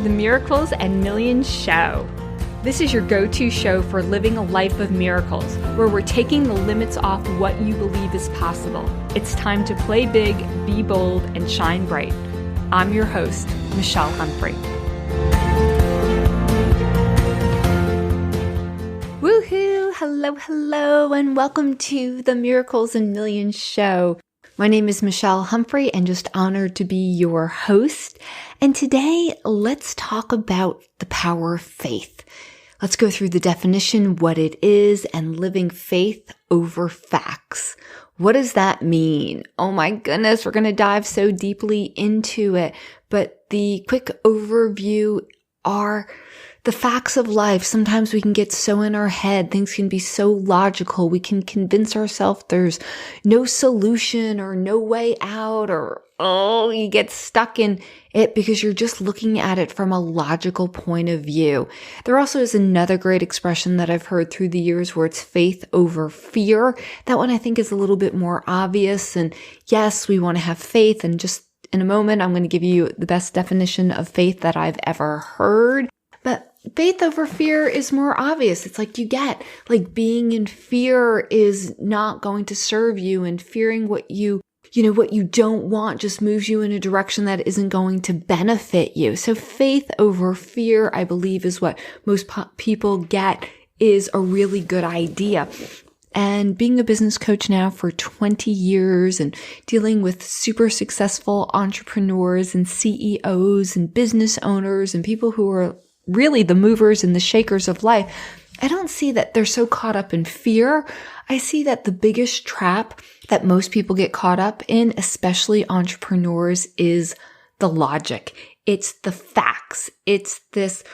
the Miracles and Millions Show. This is your go-to show for living a life of miracles, where we're taking the limits off what you believe is possible. It's time to play big, be bold, and shine bright. I'm your host, Michelle Humphrey. Woohoo! Hello, and welcome to the Miracles and Millions Show. My name is Michelle Humphrey, and just honored to be your host. And today, let's talk about the power of faith. Let's go through the definition, what it is, and living faith over facts. What does that mean? Oh my goodness, we're going to dive so deeply into it. But the quick overview are the facts of life. Sometimes we can get so in our head. Things can be so logical. We can convince ourselves there's no solution or no way out, or, you get stuck in it because you're just looking at it from a logical point of view. There also is another great expression that I've heard through the years where it's faith over fear. That one I think is a little bit more obvious. And yes, we want to have faith. And just in a moment, I'm going to give you the best definition of faith that I've ever heard. But faith over fear is more obvious. It's like like being in fear is not going to serve you, and fearing what you don't want just moves you in a direction that isn't going to benefit you. So faith over fear, I believe, is what most people get is a really good idea. And being a business coach now for 20 years and dealing with super successful entrepreneurs and CEOs and business owners and people who are really the movers and the shakers of life, I don't see that they're so caught up in fear. I see that the biggest trap that most people get caught up in, especially entrepreneurs, is the logic. It's the facts. It's this,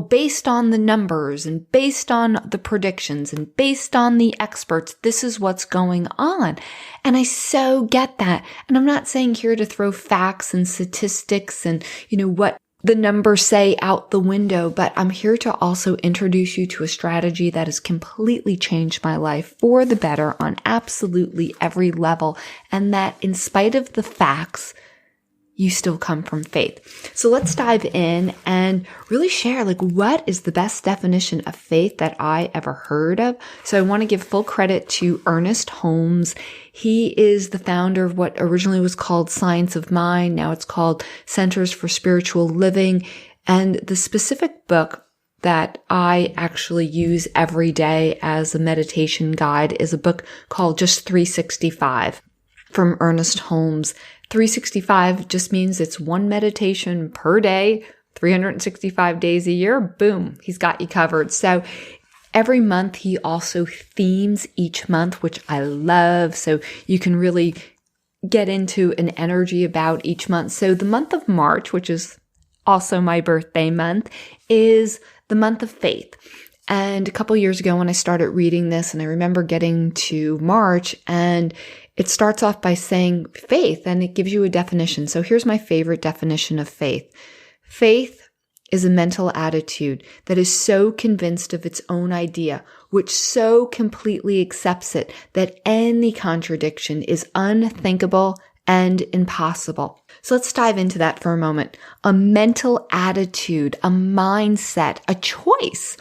based on the numbers and based on the predictions and based on the experts, this is what's going on. And I so get that. And I'm not saying here to throw facts and statistics and, what the numbers say out the window, but I'm here to also introduce you to a strategy that has completely changed my life for the better on absolutely every level. And that in spite of the facts, you still come from faith. So let's dive in and really share, what is the best definition of faith that I ever heard of? So I want to give full credit to Ernest Holmes. He is the founder of what originally was called Science of Mind. Now it's called Centers for Spiritual Living. And the specific book that I actually use every day as a meditation guide is a book called Just 365 from Ernest Holmes. 365 just means it's one meditation per day, 365 days a year. Boom, he's got you covered. So every month he also themes each month, which I love. So you can really get into an energy about each month. So the month of March, which is also my birthday month, is the month of faith. And a couple years ago when I started reading this, and I remember getting to March, and it starts off by saying faith, and it gives you a definition. So here's my favorite definition of faith. Faith is a mental attitude that is so convinced of its own idea, which so completely accepts it that any contradiction is unthinkable and impossible. So let's dive into that for a moment. A mental attitude, a mindset, a choice.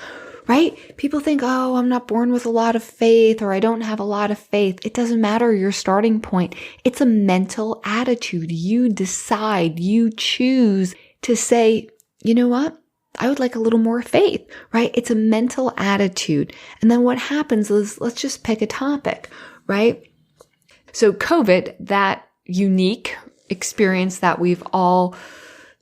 Right? People think, I'm not born with a lot of faith, or I don't have a lot of faith. It doesn't matter your starting point. It's a mental attitude. You decide, you choose to say, you know what? I would like a little more faith, right? It's a mental attitude. And then what happens is, let's just pick a topic, right? So COVID, that unique experience that we've all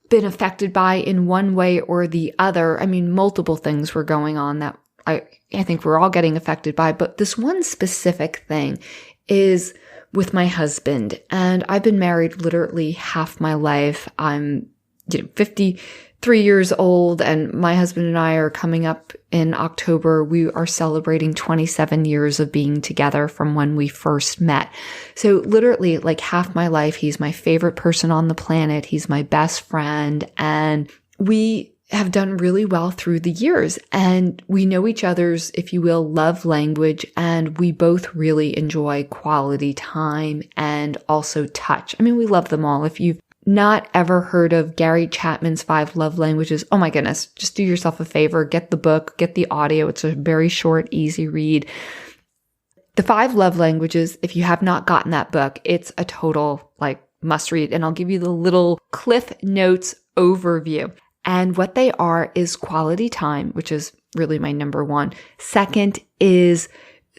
been affected by in one way or the other. I mean, multiple things were going on that I think we're all getting affected by, but this one specific thing is with my husband. And I've been married literally half my life. I'm 53 years old, and my husband and I are coming up in October. We are celebrating 27 years of being together from when we first met. So literally half my life, he's my favorite person on the planet. He's my best friend, and we have done really well through the years, and we know each other's, if you will, love language, and we both really enjoy quality time and also touch. I mean, we love them all. If you've not ever heard of Gary Chapman's 5 Love Languages, oh my goodness, just do yourself a favor, get the book, get the audio. It's a very short, easy read. The 5 Love Languages, if you have not gotten that book, it's a total must read. And I'll give you the little Cliff Notes overview. And what they are is quality time, which is really my number one. Second is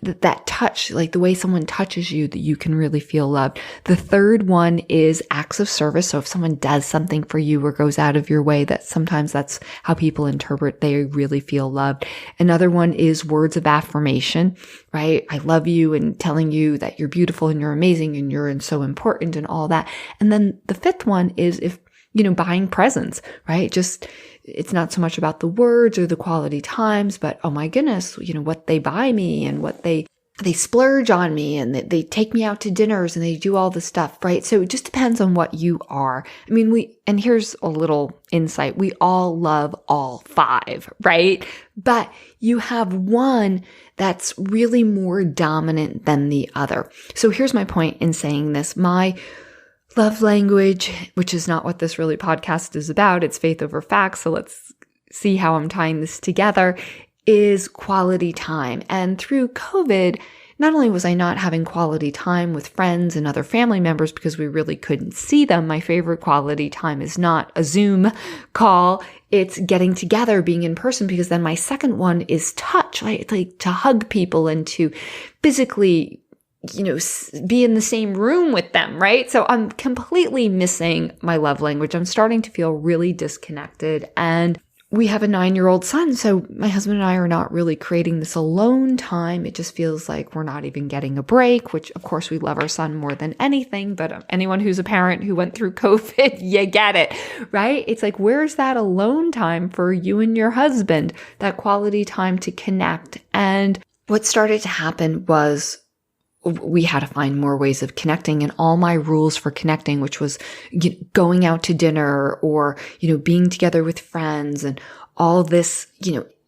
that touch, the way someone touches you, that you can really feel loved. The third one is acts of service. So if someone does something for you or goes out of your way, that sometimes that's how people interpret they really feel loved. Another one is words of affirmation, right? I love you, and telling you that you're beautiful and you're amazing and you're so important and all that. And then the fifth one is buying presents, right? It's not so much about the words or the quality times, but oh my goodness, what they buy me and what they splurge on me, and they take me out to dinners and they do all this stuff, right? So it just depends on what you are. I mean, and here's a little insight. We all love all 5, right? But you have one that's really more dominant than the other. So here's my point in saying this. My love language, which is not what this really podcast is about, it's faith over facts. So let's see how I'm tying this together, is quality time. And through COVID, not only was I not having quality time with friends and other family members because we really couldn't see them. My favorite quality time is not a Zoom call. It's getting together, being in person, because then my second one is touch, like to hug people and to physically be in the same room with them, right? So I'm completely missing my love language. I'm starting to feel really disconnected. And we have a 9-year-old son. So my husband and I are not really creating this alone time. It just feels like we're not even getting a break, which of course we love our son more than anything. But anyone who's a parent who went through COVID, you get it, right? It's like, where's that alone time for you and your husband, that quality time to connect? And what started to happen was we had to find more ways of connecting, and all my rules for connecting, which was going out to dinner or, being together with friends and all this,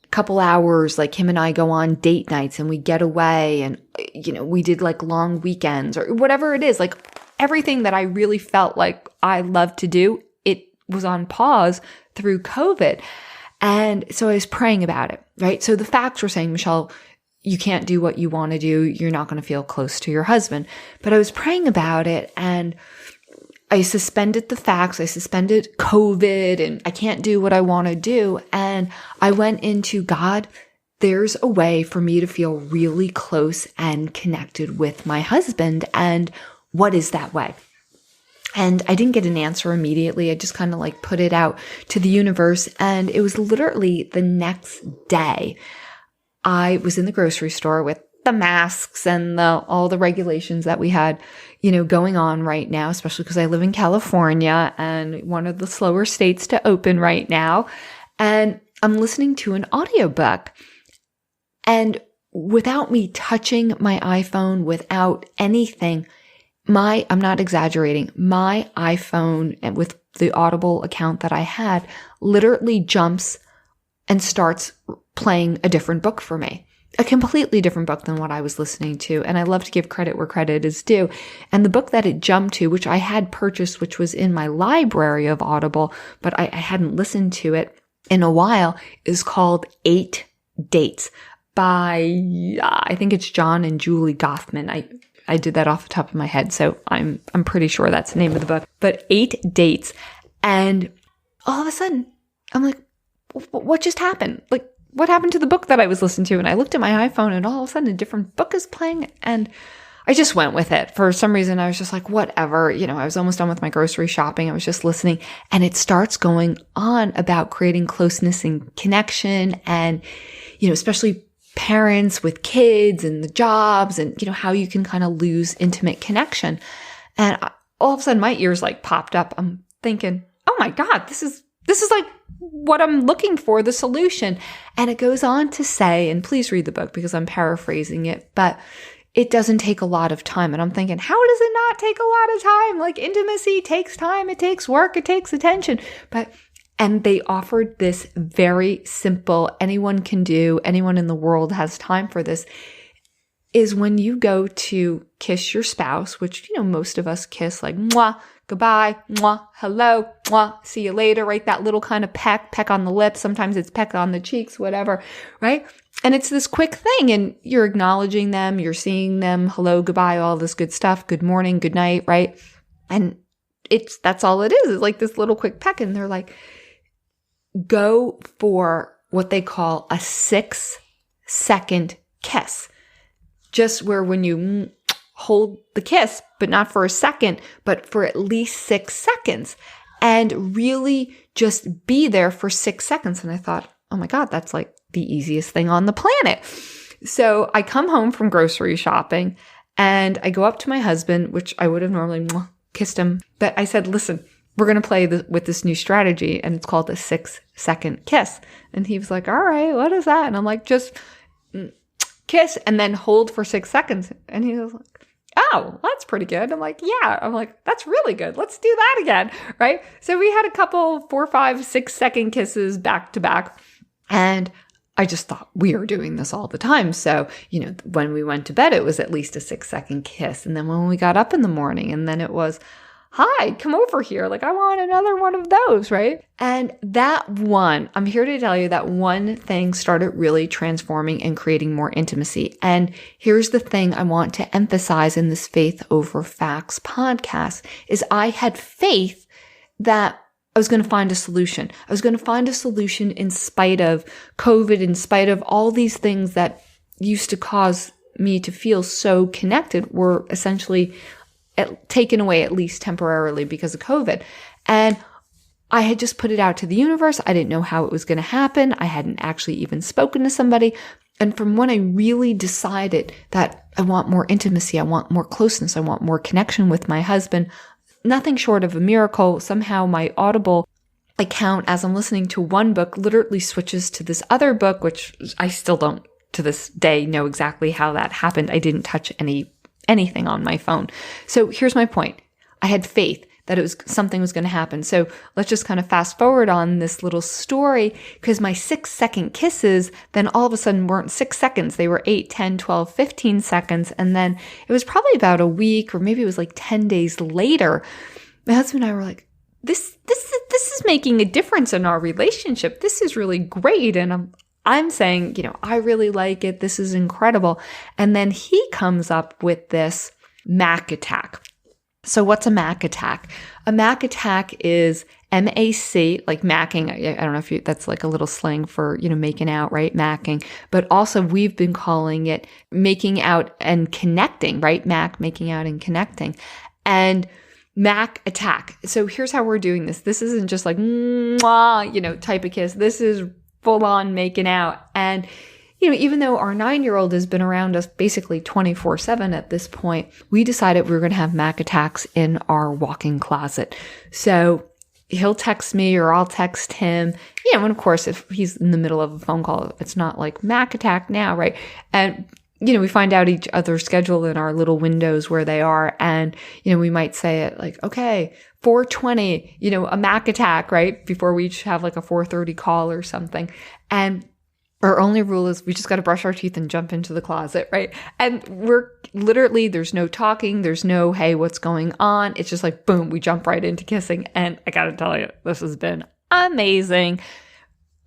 couple hours, him and I go on date nights and we get away and, we did long weekends or whatever it is, everything that I really felt like I loved to do, it was on pause through COVID. And so I was praying about it, right? So the facts were saying, Michelle, you can't do what you want to do. You're not going to feel close to your husband. But I was praying about it, and I suspended the facts. I suspended COVID, and I can't do what I want to do. And I went into, God, there's a way for me to feel really close and connected with my husband. And what is that way? And I didn't get an answer immediately. I just kind of put it out to the universe. And it was literally the next day. I was in the grocery store with the masks and all the regulations that we had, going on right now, especially because I live in California and one of the slower states to open right now. And I'm listening to an audiobook. And without me touching my iPhone, without anything, I'm not exaggerating, my iPhone, and with the Audible account that I had, literally jumps and starts playing a different book for me, a completely different book than what I was listening to. And I love to give credit where credit is due. And the book that it jumped to, which I had purchased, which was in my library of Audible, but I hadn't listened to it in a while, is called 8 Dates by, I think it's John and Julie Gottman. I did that off the top of my head, so I'm pretty sure that's the name of the book. But 8 Dates. And all of a sudden, I'm like, what just happened? What happened to the book that I was listening to? And I looked at my iPhone, and all of a sudden a different book is playing, and I just went with it. For some reason, I was just like, whatever. I was almost done with my grocery shopping. I was just listening, and it starts going on about creating closeness and connection, and, especially parents with kids and the jobs, and, how you can kind of lose intimate connection. And all of a sudden my ears popped up. I'm thinking, oh my God, this is what I'm looking for, the solution. And it goes on to say, and please read the book because I'm paraphrasing it, but it doesn't take a lot of time. And I'm thinking, how does it not take a lot of time? Intimacy takes time, it takes work, it takes attention. And they offered this very simple, anyone can do, anyone in the world has time for this, is when you go to kiss your spouse, which, most of us kiss mwah, goodbye, mwah, hello, mwah, see you later, right? That little kind of peck on the lips. Sometimes it's peck on the cheeks, whatever, right? And it's this quick thing, and you're acknowledging them, you're seeing them, hello, goodbye, all this good stuff, good morning, good night, right? And that's all it is. It's like this little quick peck, and they're like, go for what they call a 6-second kiss. Just where when you hold the kiss, but not for a second, but for at least 6 seconds, and really just be there for 6 seconds. And I thought, oh my God, that's like the easiest thing on the planet. So I come home from grocery shopping and I go up to my husband, which I would have normally kissed him. But I said, listen, we're going to play with this new strategy, and it's called a 6-second kiss. And he was like, all right, what is that? And I'm like, just kiss and then hold for 6 seconds. And he was like, oh, that's pretty good. I'm like, yeah. I'm like, that's really good. Let's do that again, right? So we had a couple 4, 5, 6-second kisses back to back. And I just thought we are doing this all the time. So, when we went to bed, it was at least a 6-second kiss. And then when we got up in the morning, and then it was, hi, come over here. Like, I want another one of those, right? And I'm here to tell you that one thing started really transforming and creating more intimacy. And here's the thing I want to emphasize in this Faith Over Facts podcast is I had faith that I was going to find a solution. I was going to find a solution in spite of COVID, in spite of all these things that used to cause me to feel so connected were essentially taken away, at least temporarily, because of COVID. And I had just put it out to the universe. I didn't know how it was going to happen. I hadn't actually even spoken to somebody. And from when I really decided that I want more intimacy, I want more closeness, I want more connection with my husband, nothing short of a miracle, somehow my Audible account, as I'm listening to one book, literally switches to this other book, which I still don't to this day know exactly how that happened. I didn't touch anything on my phone. So here's my point. I had faith that something was going to happen. So let's just kind of fast forward on this little story, because my 6-second kisses then all of a sudden weren't 6 seconds. They were 8, 10, 12, 15 seconds. And then it was probably about a week, or maybe it was like 10 days later, my husband and I were like, this is making a difference in our relationship. This is really great. And I'm saying, I really like it. This is incredible. And then he comes up with this Mac attack. So what's a Mac attack? A Mac attack is MAC, like macking. I don't know if that's like a little slang for, making out, right? Macking. But also we've been calling it making out and connecting, right? Mac, making out and connecting. And Mac attack. So here's how we're doing this. This isn't just like, mwah, type of kiss. This is full on making out. And even though our 9-year-old has been around us basically 24/7 at this point, we decided we were going to have Mac attacks in our walk-in closet. So he'll text me or I'll text him. And of course, if he's in the middle of a phone call, it's not like Mac attack now, right? And, we find out each other's schedule in our little windows where they are. And, we might say it like, okay, 4:20, a Mac attack, right? Before we each have like a 4:30 call or something. And our only rule is we just got to brush our teeth and jump into the closet, right? And we're literally, there's no talking. There's no, hey, what's going on? It's just like, boom, we jump right into kissing. And I got to tell you, this has been amazing.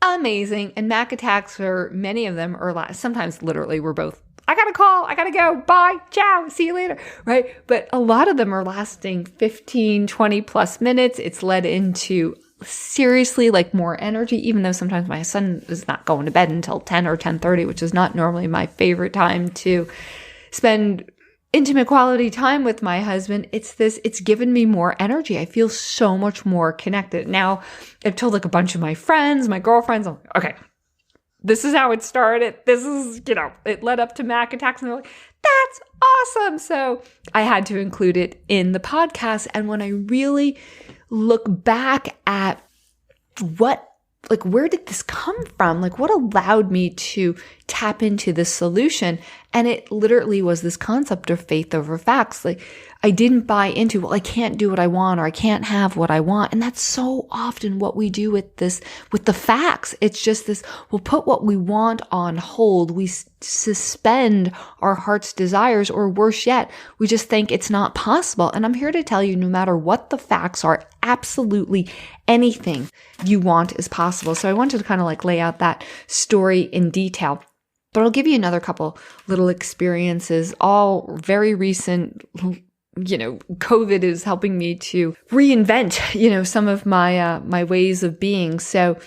Amazing. And Mac attacks many of them are sometimes literally we're both, I got to call, I got to go, bye, ciao, see you later, right? But a lot of them are lasting 15, 20 plus minutes. It's led into seriously like more energy, even though sometimes my son is not going to bed until 10 or 10:30, which is not normally my favorite time to spend intimate quality time with my husband. It's given me more energy. I feel so much more connected. Now, I've told like a bunch of my friends, my girlfriends, I'm like, okay, this is how it started. This is, it led up to Mac attacks. And they're like, that's awesome. So I had to include it in the podcast. And when I really look back at where did this come from? Like what allowed me to tap into this solution? And it literally was this concept of faith over facts. Like, I didn't buy into, well, I can't do what I want, or I can't have what I want. And that's so often what we do with the facts. It's just this, we'll put what we want on hold. We suspend our heart's desires, or worse yet, we just think it's not possible. And I'm here to tell you, no matter what the facts are, absolutely anything you want is possible. So I wanted to kind of like lay out that story in detail. But I'll give you another couple little experiences, all very recent. COVID is helping me to reinvent, some of my ways of being. So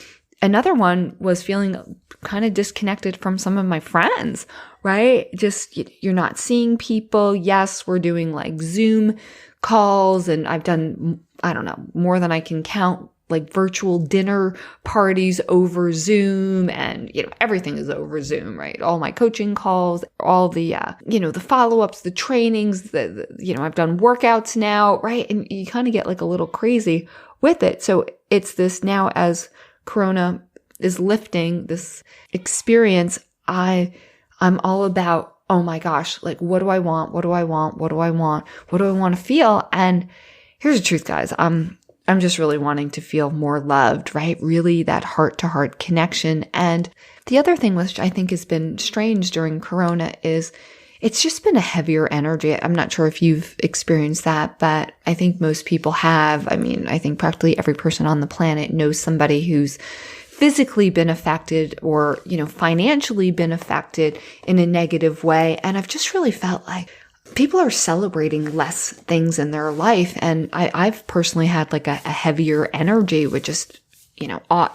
another one was feeling kind of disconnected from some of my friends, right? Just, you're not seeing people. Yes, we're doing like Zoom calls, and I've done, I don't know, more than I can count, like virtual dinner parties over Zoom, and, everything is over Zoom, right? All my coaching calls, all the, the follow-ups, the trainings, I've done workouts now, right? And you kind of get like a little crazy with it. So it's this now, as Corona is lifting this experience, I'm all about, oh my gosh, like, what do I want? What do I want? What do I want? What do I want to feel? And here's the truth, guys. I'm just really wanting to feel more loved, right? Really that heart-to-heart connection. And the other thing, which I think has been strange during Corona, is it's just been a heavier energy. I'm not sure if you've experienced that, but I think most people have. I mean, I think practically every person on the planet knows somebody who's physically been affected, or, financially been affected in a negative way. And I've just really felt like people are celebrating less things in their life. And I've personally had like a heavier energy with just,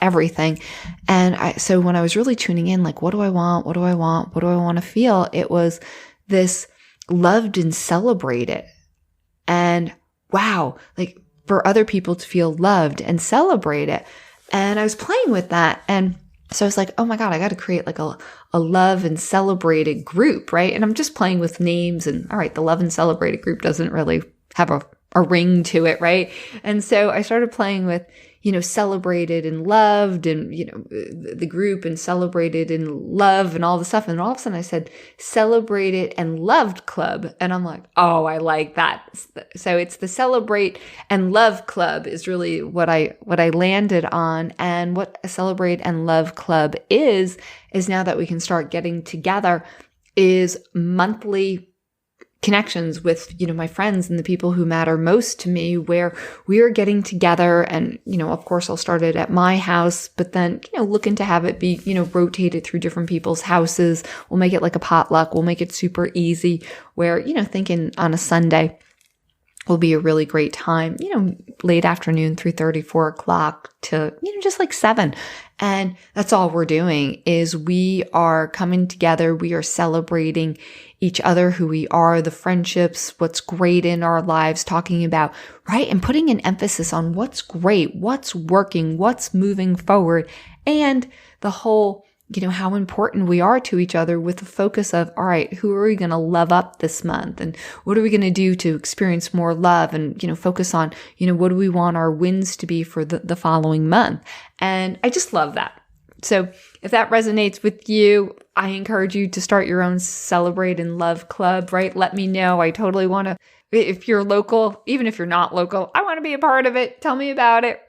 everything. And so when I was really tuning in, like, what do I want? What do I want? What do I want to feel? It was this loved and celebrated. And wow, like, for other people to feel loved and celebrated. And I was playing with that. And so I was like, oh my God, I got to create like a love and celebrated group, right? And I'm just playing with names, and all right, the love and celebrated group doesn't really have a ring to it, right? And so I started playing with, celebrated and loved, and, the group, and celebrated and love, and all the stuff. And all of a sudden I said celebrated and loved club. And I'm like, oh, I like that. So it's the celebrate and love club is really what I landed on. And what a celebrate and love club is now that we can start getting together, is monthly connections with, my friends and the people who matter most to me, where we are getting together. And, of course I'll start it at my house, but then, looking to have it be, rotated through different people's houses. We'll make it like a potluck. We'll make it super easy, where, thinking on a Sunday will be a really great time, late afternoon, 3:30, 4 o'clock to, just like 7. And that's all we're doing, is we are coming together. We are celebrating each other, who we are, the friendships, what's great in our lives, talking about, right? And putting an emphasis on what's great, what's working, what's moving forward, and the whole, how important we are to each other, with the focus of, all right, who are we going to love up this month? And what are we going to do to experience more love? And, focus on, what do we want our wins to be for the following month? And I just love that. So if that resonates with you, I encourage you to start your own Celebrate and Love Club, right? Let me know. I totally want to, if you're local, even if you're not local, I want to be a part of it. Tell me about it.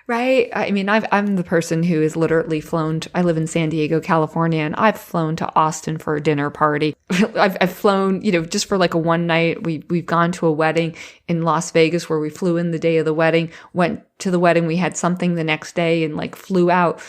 Right? I mean, I'm the person who has literally flown I live in San Diego, California, and I've flown to Austin for a dinner party. I've flown, just for like a one night. We've gone to a wedding in Las Vegas where we flew in the day of the wedding, went to the wedding. We had something the next day, and like flew out,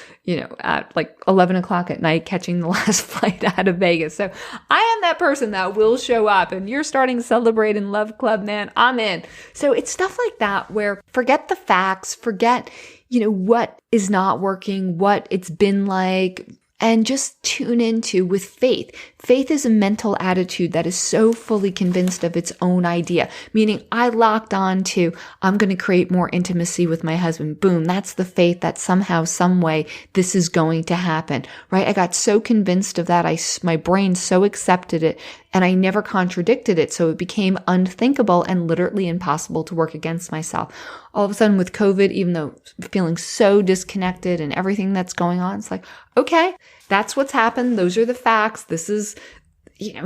at like 11 o'clock at night, catching the last flight out of Vegas. So I am that person that will show up, and you're starting Celebrate and Love Club, man. I'm in. So it's stuff like that, where forget the facts, forget, what is not working, what it's been like, and just tune into with faith. Faith is a mental attitude that is so fully convinced of its own idea, meaning I locked on to, I'm going to create more intimacy with my husband. Boom. That's the faith that somehow, some way, this is going to happen, right? I got so convinced of that. My brain so accepted it, and I never contradicted it. So it became unthinkable and literally impossible to work against myself. All of a sudden with COVID, even though feeling so disconnected and everything that's going on, it's like, okay, that's what's happened. Those are the facts. This is,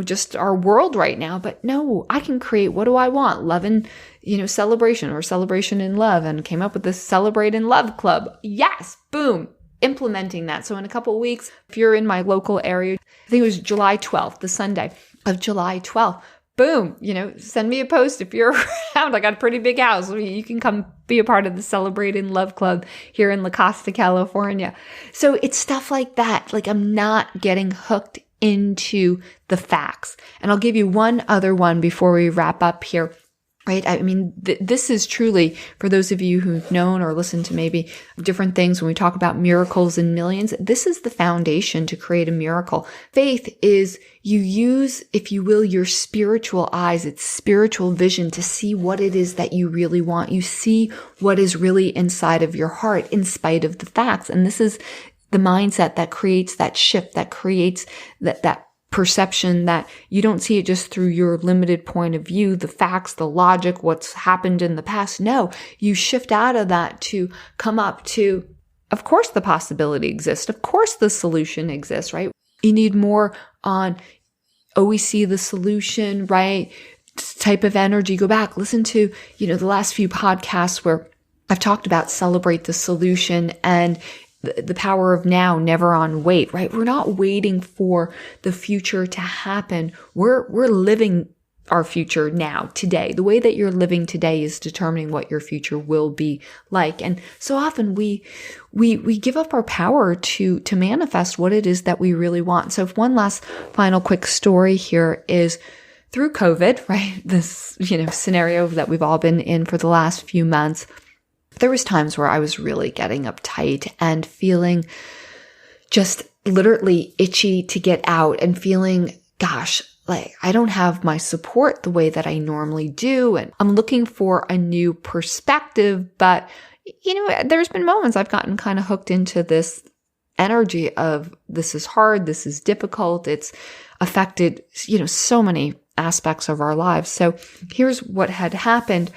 just our world right now. But no, I can create, what do I want? Love and, celebration, or celebration in love, and came up with this Celebrate in Love Club. Yes, boom, implementing that. So in a couple of weeks, if you're in my local area, I think it was July 12th, the Sunday of July 12th, boom, send me a post if you're around. I got a pretty big house. You can come be a part of the Celebrate in Love Club here in La Costa, California. So it's stuff like that. Like, I'm not getting hooked into the facts. And I'll give you one other one before we wrap up here. Right? I mean, this is truly, for those of you who've known or listened to maybe different things when we talk about miracles in millions, this is the foundation to create a miracle. Faith is you use, if you will, your spiritual eyes, it's spiritual vision to see what it is that you really want. You see what is really inside of your heart in spite of the facts. And this is the mindset that creates that shift, that creates that perception, that you don't see it just through your limited point of view, the facts, the logic, what's happened in the past. No, you shift out of that to come up to, of course, the possibility exists. Of course, the solution exists, right? You need more on, we see the solution, right? Type of energy. Go back, listen to, the last few podcasts where I've talked about celebrate the solution and the power of now, never on wait, right? We're not waiting for the future to happen. We're living our future now, today. The way that you're living today is determining what your future will be like. And so often we give up our power to manifest what it is that we really want. So one last final quick story here is through COVID, right? This, scenario that we've all been in for the last few months. There was times where I was really getting uptight and feeling just literally itchy to get out and feeling, gosh, like I don't have my support the way that I normally do. And I'm looking for a new perspective. But, there's been moments I've gotten kind of hooked into this energy of this is hard, this is difficult. It's affected, so many aspects of our lives. So here's what had happened.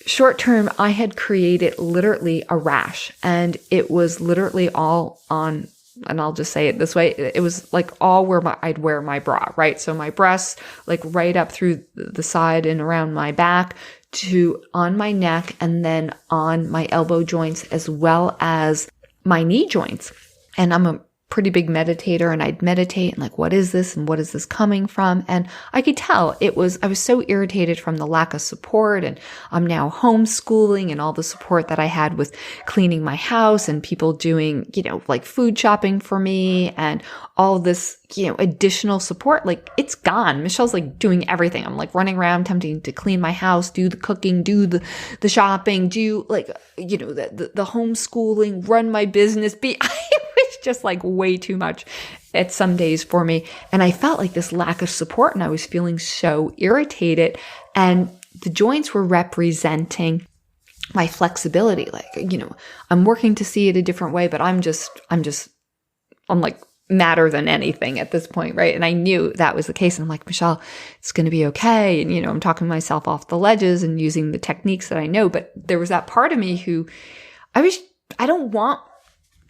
Short term, I had created literally a rash, and it was literally all on, and I'll just say it this way, it was like all where I'd wear my bra, right? So my breasts, like right up through the side and around my back to on my neck, and then on my elbow joints as well as my knee joints. And I'm a pretty big meditator, and I'd meditate and like, what is this? And what is this coming from? And I could tell I was so irritated from the lack of support, and I'm now homeschooling, and all the support that I had with cleaning my house and people doing, like food shopping for me and all this, additional support, like it's gone. Michelle's like doing everything. I'm like running around attempting to clean my house, do the cooking, do the shopping, do like, the homeschooling, run my business, just like way too much at some days for me. And I felt like this lack of support, and I was feeling so irritated, and the joints were representing my flexibility. Like, I'm working to see it a different way, but I'm like madder than anything at this point. Right. And I knew that was the case. And I'm like, Michelle, it's going to be okay. And, I'm talking myself off the ledges and using the techniques that I know. But there was that part of me who I don't want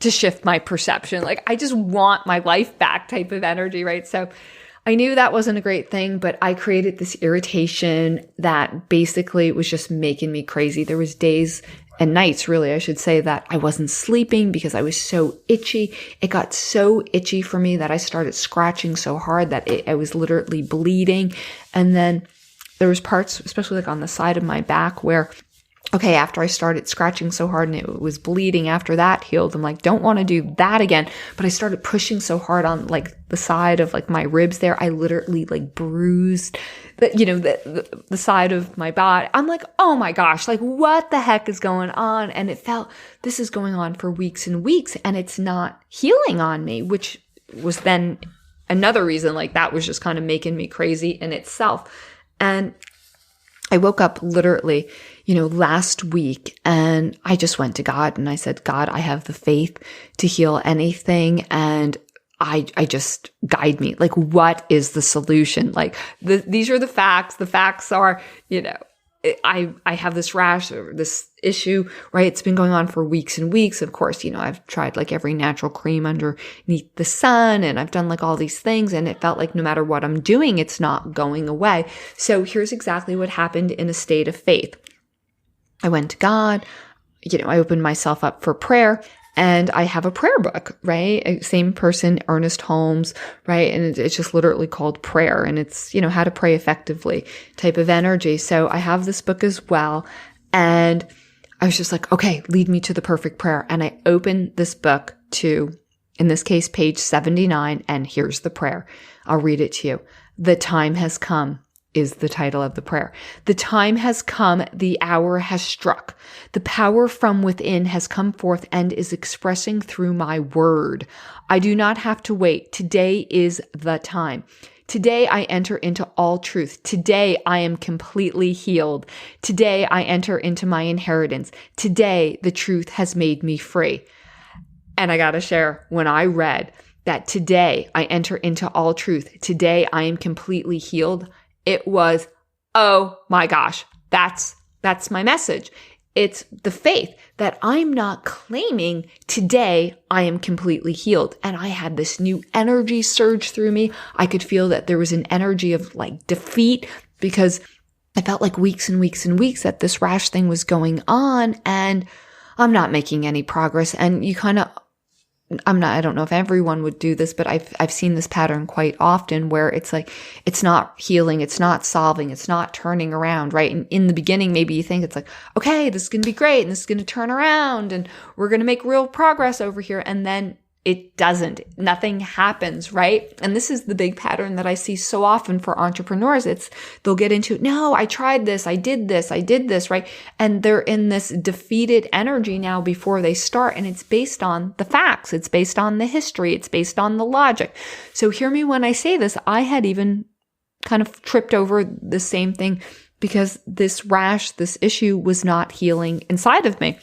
to shift my perception. Like, I just want my life back type of energy, right? So I knew that wasn't a great thing, but I created this irritation that basically was just making me crazy. There was days and nights, really, I should say, that I wasn't sleeping because I was so itchy. It got so itchy for me that I started scratching so hard that I was literally bleeding. And then there was parts, especially like on the side of my back, where after I started scratching so hard and it was bleeding, after that healed, I'm like, don't want to do that again. But I started pushing so hard on like the side of like my ribs there. I literally like bruised the side of my body. I'm like, oh my gosh, like what the heck is going on? And it felt, this is going on for weeks and weeks, and it's not healing on me, which was then another reason, like that was just kind of making me crazy in itself. And I woke up literally, last week, and I just went to God and I said, God, I have the faith to heal anything. And I just guide me. Like, what is the solution? Like these are the facts. The facts are, I have this rash or this issue, right? It's been going on for weeks and weeks. Of course, I've tried like every natural cream underneath the sun, and I've done like all these things, and it felt like no matter what I'm doing, it's not going away. So here's exactly what happened in a state of faith. I went to God, I opened myself up for prayer, and I have a prayer book, right? Same person, Ernest Holmes, right? And it's just literally called Prayer, and it's, how to pray effectively type of energy. So I have this book as well. And I was just like, okay, lead me to the perfect prayer. And I opened this book to, in this case, page 79. And here's the prayer. I'll read it to you. The time has come is the title of the prayer. The time has come, the hour has struck. The power from within has come forth and is expressing through my word. I do not have to wait. Today is the time. Today I enter into all truth. Today I am completely healed. Today I enter into my inheritance. Today the truth has made me free. And I gotta share, when I read that today I enter into all truth, today I am completely healed, it was, oh my gosh, that's my message. It's the faith that I'm not claiming today I am completely healed. And I had this new energy surge through me. I could feel that there was an energy of like defeat, because I felt like weeks and weeks and weeks that this rash thing was going on and I'm not making any progress. And I don't know if everyone would do this, but I've seen this pattern quite often where it's like, it's not healing, it's not solving, it's not turning around, right? And in the beginning, maybe you think it's like, okay, this is going to be great and this is going to turn around and we're going to make real progress over here. And then it doesn't. Nothing happens, right? And this is the big pattern that I see so often for entrepreneurs. They'll get into, no, I tried this, I did this, right? And they're in this defeated energy now before they start. And it's based on the facts. It's based on the history. It's based on the logic. So hear me when I say this. I had even kind of tripped over the same thing because this rash, this issue was not healing inside of me.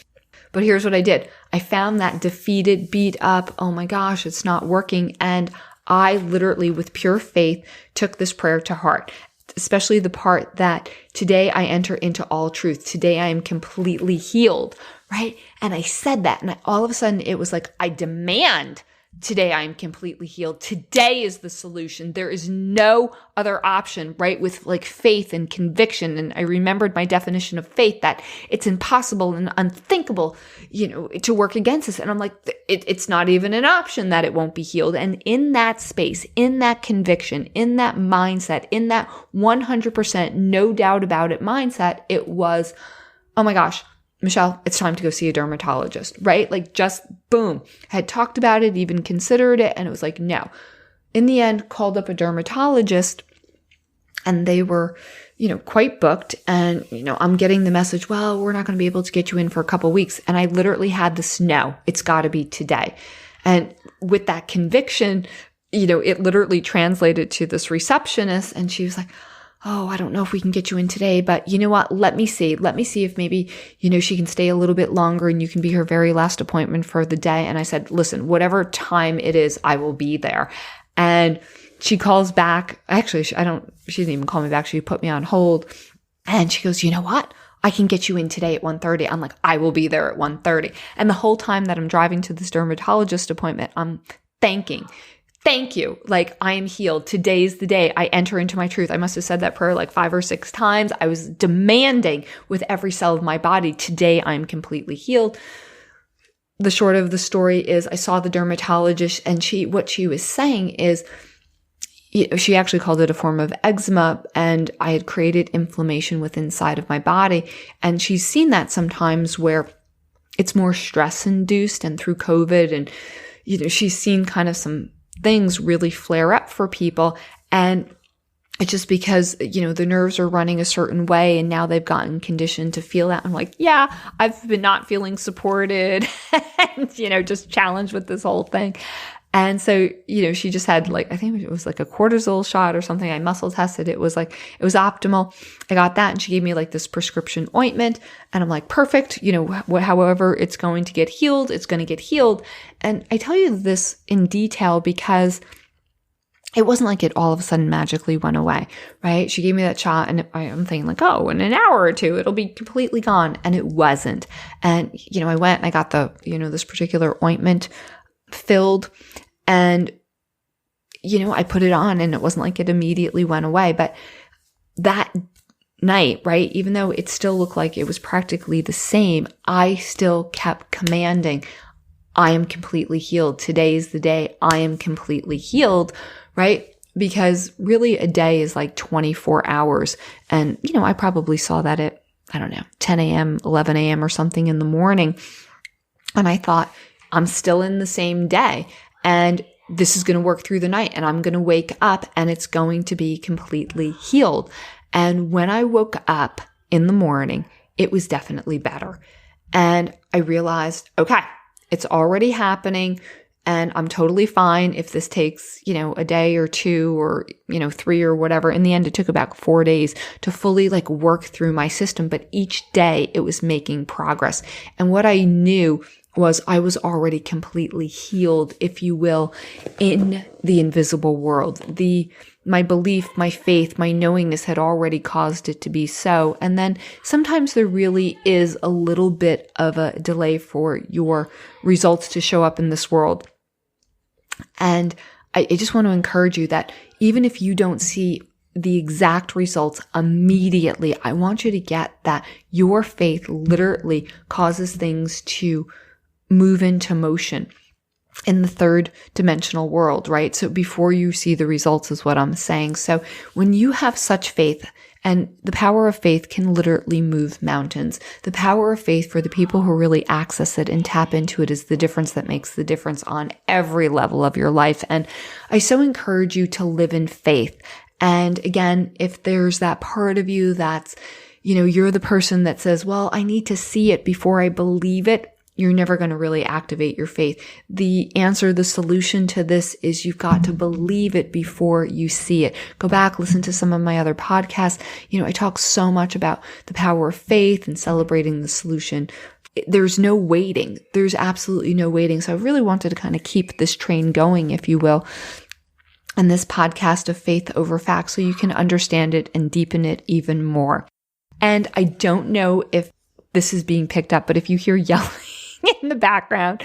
But here's what I did. I found that defeated, beat up, oh my gosh, it's not working. And I literally, with pure faith, took this prayer to heart, especially the part that today I enter into all truth. Today I am completely healed, right? And I said that, and all of a sudden it was like, I demand today I am completely healed. Today is the solution. There is no other option, right? With like faith and conviction. And I remembered my definition of faith, that it's impossible and unthinkable, to work against us. And I'm like, it's not even an option that it won't be healed. And in that space, in that conviction, in that mindset, in that 100% no doubt about it mindset, it was, oh my gosh, Michelle, it's time to go see a dermatologist, right? Like just boom, had talked about it, even considered it. And it was like, no. In the end, called up a dermatologist and they were, quite booked. And, I'm getting the message, well, we're not going to be able to get you in for a couple of weeks. And I literally had this, no, it's got to be today. And with that conviction, it literally translated to this receptionist. And she was like, oh, I don't know if we can get you in today, but you know what? Let me see if maybe, she can stay a little bit longer and you can be her very last appointment for the day. And I said, listen, whatever time it is, I will be there. And she calls back. Actually, she didn't even call me back. She put me on hold and she goes, you know what? I can get you in today at 1:30. I'm like, I will be there at 1:30. And the whole time that I'm driving to this dermatologist appointment, I'm thank you. Like, I am healed. Today's the day I enter into my truth. I must have said that prayer like 5 or 6 times. I was demanding with every cell of my body, today I am completely healed. The short of the story is I saw the dermatologist and what she was saying is, she actually called it a form of eczema, and I had created inflammation within inside of my body. And she's seen that sometimes where it's more stress induced, and through COVID and, she's seen kind of some things really flare up for people. And it's just because, the nerves are running a certain way and now they've gotten conditioned to feel that. I'm like, yeah, I've been not feeling supported and, just challenged with this whole thing. And so, she just had I think it was like a cortisol shot or something. I muscle tested. It was optimal. I got that and she gave me this prescription ointment and I'm like, perfect. However it's going to get healed, it's going to get healed. And I tell you this in detail because it wasn't like it all of a sudden magically went away, right? She gave me that shot and I'm thinking like, oh, in an hour or two, it'll be completely gone. And it wasn't. And, I went and I got this particular ointment filled and, I put it on and it wasn't like it immediately went away. But that night, right, even though it still looked like it was practically the same, I still kept commanding, I am completely healed. Today is the day I am completely healed, right? Because really a day is like 24 hours. And, I probably saw that at, 10 a.m., 11 a.m. or something in the morning. And I thought, I'm still in the same day. And this is going to work through the night and I'm going to wake up and it's going to be completely healed. And when I woke up in the morning, it was definitely better. And I realized, okay, it's already happening and I'm totally fine if this takes, a day or two or, 3 or whatever. In the end, it took about 4 days to fully work through my system. But each day it was making progress. And what I knew was I was already completely healed, if you will, in the invisible world. My belief, my faith, my knowingness had already caused it to be so. And then sometimes there really is a little bit of a delay for your results to show up in this world. And I just want to encourage you that even if you don't see the exact results immediately, I want you to get that your faith literally causes things to move into motion in the third dimensional world, right? So before you see the results is what I'm saying. So when you have such faith, and the power of faith can literally move mountains. The power of faith for the people who really access it and tap into it is the difference that makes the difference on every level of your life. And I so encourage you to live in faith. And again, if there's that part of you that's, you're the person that says, well, I need to see it before I believe it, you're never going to really activate your faith. The answer, the solution to this is you've got to believe it before you see it. Go back, listen to some of my other podcasts. I talk so much about the power of faith and celebrating the solution. There's no waiting. There's absolutely no waiting. So I really wanted to kind of keep this train going, if you will, and this podcast of faith over facts so you can understand it and deepen it even more. And I don't know if this is being picked up, but if you hear yelling in the background,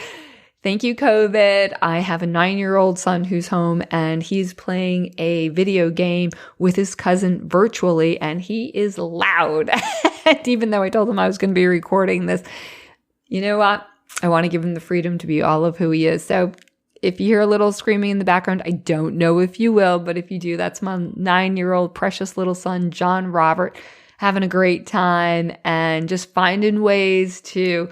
thank you, COVID. I have a 9-year-old son who's home and he's playing a video game with his cousin virtually and he is loud. And even though I told him I was going to be recording this, you know what? I want to give him the freedom to be all of who he is. So if you hear a little screaming in the background, I don't know if you will, but if you do, that's my 9-year-old precious little son, John Robert, having a great time and just finding ways to,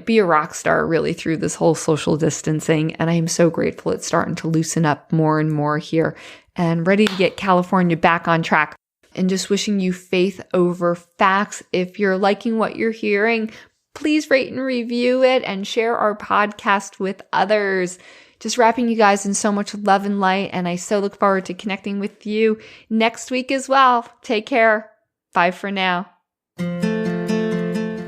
be a rock star really through this whole social distancing. And I am so grateful it's starting to loosen up more and more here and ready to get California back on track. And just wishing you faith over facts. If you're liking what you're hearing, please rate and review it and share our podcast with others. Just wrapping you guys in so much love and light. And I so look forward to connecting with you next week as well. Take care. Bye for now.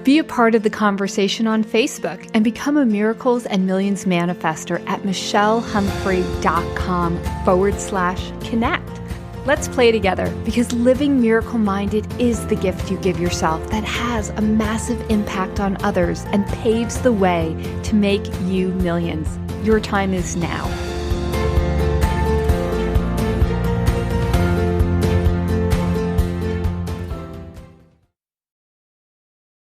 Be a part of the conversation on Facebook and become a Miracles and Millions manifester at michellehumphrey.com/connect. Let's play together because living miracle-minded is the gift you give yourself that has a massive impact on others and paves the way to make you millions. Your time is now.